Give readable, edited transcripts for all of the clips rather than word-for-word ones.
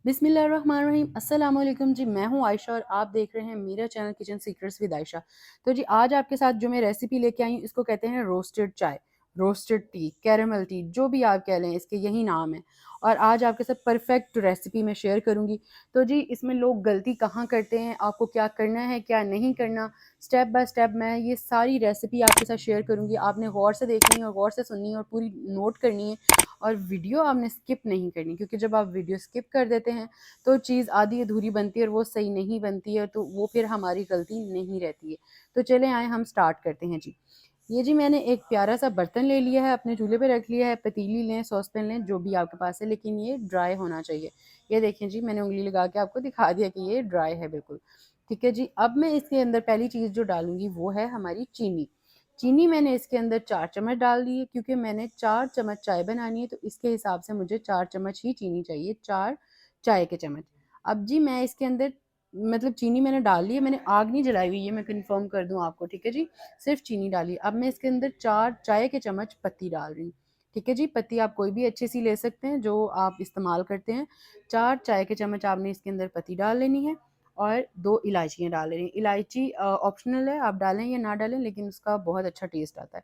बिस्मिल्लाहिर्रहमानिर्रहीम। अस्सलाम वालेकुम जी, मैं हूँ आयशा और आप देख रहे हैं मेरा channel kitchen secrets with Ayesha. तो जी आज आपके साथ जो मैं रेसिपी लेके आई हूँ इसको कहते हैं रोस्टेड चाय, रोस्टेड टी, कैरेमल टी, जो भी आप कह लें इसके यही नाम है। और आज आपके साथ परफेक्ट रेसिपी मैं शेयर करूँगी। तो जी इसमें लोग गलती कहाँ करते हैं, आपको क्या करना है क्या नहीं करना, स्टेप बाय स्टेप मैं ये सारी रेसिपी आपके साथ शेयर करूँगी। आपने गौर से देखनी है और गौर से सुननी है और पूरी नोट करनी है और वीडियो आपने स्किप नहीं करनी, क्योंकि जब आप वीडियो स्किप कर देते हैं तो चीज़ आधी अधूरी बनती है और वो सही नहीं बनती है, तो वो फिर हमारी गलती नहीं रहती है। तो चलें आए हम स्टार्ट करते हैं जी। ये जी मैंने एक प्यारा सा बर्तन ले लिया है, अपने चूल्हे पे रख लिया है, पतीली लें, सॉसपैन लें, जो भी आपके पास है, लेकिन ये ड्राई होना चाहिए। ये देखें जी, मैंने उंगली लगा के आपको दिखा दिया कि ये ड्राई है बिल्कुल। ठीक है जी, अब मैं इसके अंदर पहली चीज़ जो डालूंगी वो है हमारी चीनी। चीनी मैंने इसके अंदर 4 चम्मच डाल दी है, क्योंकि मैंने 4 चम्मच चाय बनानी है, तो इसके हिसाब से मुझे 4 चम्मच ही चीनी चाहिए, 4 चाय के चम्मच। अब जी मैं इसके अंदर मतलब चीनी मैंने डाल ली है, मैंने आग नहीं जलाई हुई, ये मैं कंफर्म कर दूं आपको। ठीक है जी, सिर्फ चीनी डाली। अब मैं इसके अंदर 4 चाय के चम्मच पत्ती डाल रही हूँ। ठीक है जी, पत्ती आप कोई भी अच्छी सी ले सकते हैं जो आप इस्तेमाल करते हैं। 4 चाय के चम्मच आपने इसके अंदर पत्ती डाल लेनी है और 2 इलायचियाँ डाल लेनी है। इलायची ऑप्शनल है, आप डालें या ना डालें, लेकिन उसका बहुत अच्छा टेस्ट आता है।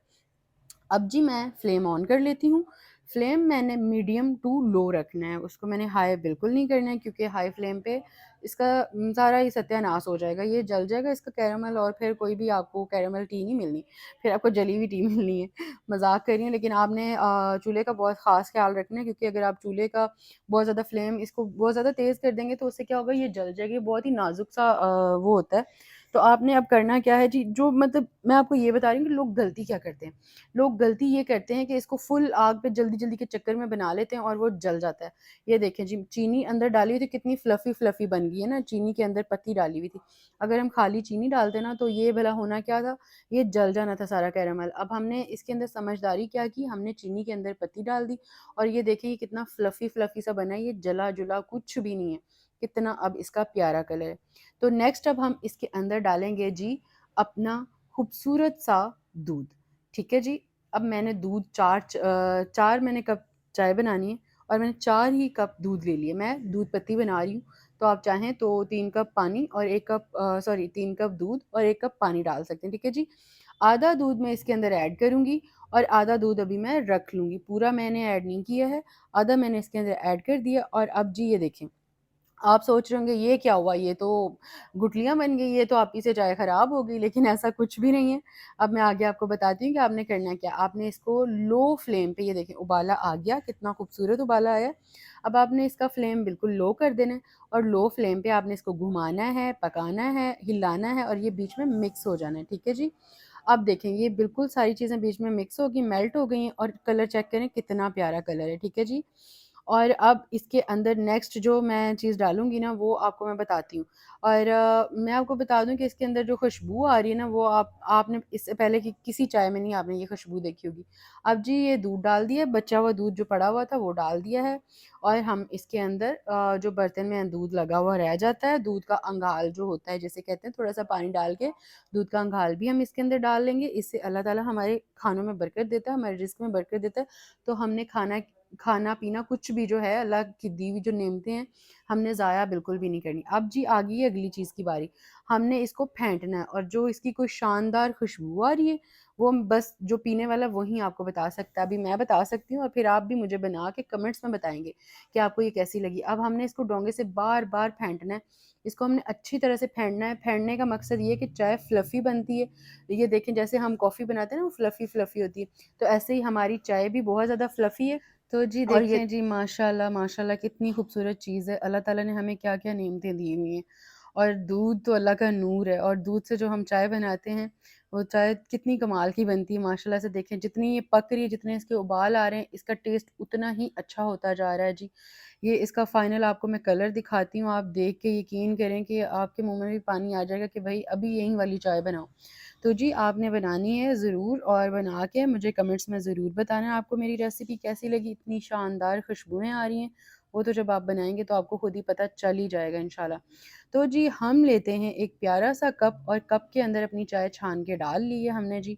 अब जी मैं फ्लेम ऑन कर लेती हूँ। फ्लेम मैंने मीडियम टू लो रखना है, उसको मैंने हाई बिल्कुल नहीं करना है, क्योंकि हाई फ्लेम पे इसका सारा ही सत्यानाश हो जाएगा, ये जल जाएगा इसका कैरामल, और फिर कोई भी आपको कैरामल टी नहीं मिलनी, फिर आपको जली हुई टी मिलनी है। मजाक कर रही हूँ, लेकिन आपने चूल्हे का बहुत ख़ास ख्याल रखना है, क्योंकि अगर आप चूल्हे का बहुत ज़्यादा फ्लेम इसको बहुत ज़्यादा तेज़ कर देंगे तो उससे क्या होगा, ये जल जाएगी। बहुत ही नाजुक सा वो होता है। तो आपने अब करना क्या है जी, जो मतलब मैं आपको ये बता रही हूँ कि लोग गलती क्या करते हैं। लोग गलती ये करते हैं कि इसको फुल आग पे जल्दी जल्दी के चक्कर में बना लेते हैं और वो जल जाता है। ये देखें जी, चीनी अंदर डाली हुई थी, कितनी फ्लफी फ्लफी बन गई है ना, चीनी के अंदर पत्ती डाली हुई थी। अगर हम खाली चीनी डालते ना तो ये भला होना क्या था, ये जल जाना था सारा कैरामल। अब हमने इसके अंदर समझदारी क्या की, हमने चीनी के अंदर पत्ती डाल दी और ये देखिए ये कितना फ्लफी फ्लफी सा बना है, ये जला जुला कुछ भी नहीं है। कितना अब इसका प्यारा कलर है। तो नेक्स्ट अब हम इसके अंदर डालेंगे जी अपना खूबसूरत सा दूध। ठीक है जी, अब मैंने दूध चार मैंने कप चाय बनानी है और मैंने 4 ही कप दूध ले लिए। मैं दूध पत्ती बना रही हूँ, तो आप चाहें तो 3 कप पानी और 1 कप 3 कप दूध और 1 कप पानी डाल सकते हैं। ठीक है जी, आधा दूध मैं इसके अंदर ऐड करूँगी और आधा दूध अभी मैं रख लूँगी। पूरा मैंने ऐड नहीं किया है, आधा मैंने इसके अंदर ऐड कर दिया। और अब जी ये देखें, आप सोच रहे होंगे ये क्या हुआ, ये तो गुठलियाँ बन गई, ये तो आप ही से चाय ख़राब हो गई, लेकिन ऐसा कुछ भी नहीं है। अब मैं आगे आपको बताती हूँ कि आपने करना क्या। आपने इसको लो फ्लेम पे, ये देखें उबाला आ गया, कितना खूबसूरत उबाला आया। अब आपने इसका फ्लेम बिल्कुल लो कर देना है और लो फ्लेम पे आपने इसको घुमाना है, पकाना है, हिलाना है और ये बीच में मिक्स हो जाना है। ठीक है जी, अब देखें ये बिल्कुल सारी चीज़ें बीच में मिक्स हो गई, मेल्ट हो गई हैं और कलर चेक करें कितना प्यारा कलर है। ठीक है जी, और अब इसके अंदर नेक्स्ट जो मैं चीज़ डालूँगी ना वो आपको मैं बताती हूँ। और मैं आपको बता दूँ कि इसके अंदर जो खुशबू आ रही है ना, वो आपने इससे पहले कि किसी चाय में नहीं आपने ये खुशबू देखी होगी। अब जी ये दूध डाल दिया, बचा हुआ दूध जो पड़ा हुआ था वो डाल दिया है और हम इसके अंदर जो बर्तन में दूध लगा हुआ रह जाता है, दूध का अंगाल जो होता है जिसे कहते हैं, थोड़ा-सा पानी डाल के दूध का अंगाल भी हम इसके अंदर डाल लेंगे। इससे अल्लाह ताला हमारे खानों में बरकत देता है, हमारे रिज़्क में बरकत देता है। तो हमने खाना पीना कुछ भी जो है अल्लाह की दी हुई जो नेमतें हैं, हमने ज़ाया बिल्कुल भी नहीं करनी। अब जी आ गई है अगली चीज़ की बारी, हमने इसको फेंटना है और जो इसकी कोई शानदार खुशबू आ रही है वो बस जो पीने वाला वही आपको बता सकता है। अभी मैं बता सकती हूँ और फिर आप भी मुझे बना के कमेंट्स में बताएंगे कि आपको ये कैसी लगी। अब हमने इसको डोंगे से बार बार फेंटना है, इसको हमने अच्छी तरह से फेंटना है। फेंटने का मकसद ये है कि चाय फ्लफ़ी बनती है। ये देखें जैसे हम कॉफ़ी बनाते हैं ना वो फ्लफ़ी फ्लफ़ी होती है, तो ऐसे ही हमारी चाय भी बहुत ज़्यादा फ्लफ़ी है। तो जी और ये देखें जी, माशाल्लाह माशाल्लाह कितनी खूबसूरत चीज़ है। अल्लाह ताला ने हमें क्या-क्या नेमतें दी हुई हैं। और दूध तो अल्लाह का नूर है और दूध से जो हम चाय बनाते हैं, वो चाय कितनी कमाल की बनती है माशाल्लाह से। देखें जितनी ये पक रही है, जितने इसके उबाल आ रहे हैं, इसका टेस्ट उतना ही अच्छा होता जा रहा है जी। ये इसका फ़ाइनल आपको मैं कलर दिखाती हूँ, आप देख के यकीन करें कि आपके मुँह में भी पानी आ जाएगा कि भई अभी यही वाली चाय बनाओ। तो जी आपने बनानी है ज़रूर और बना के मुझे कमेंट्स में ज़रूर बताना आपको मेरी रेसिपी कैसी लगी। इतनी शानदार खुशबुएँ आ रही हैं, वो तो जब आप बनाएँगे तो आपको खुद ही पता चल ही जाएगा इंशाल्लाह। तो जी हम लेते हैं एक प्यारा सा कप और कप के अंदर अपनी चाय छान के डाल ली है हमने जी।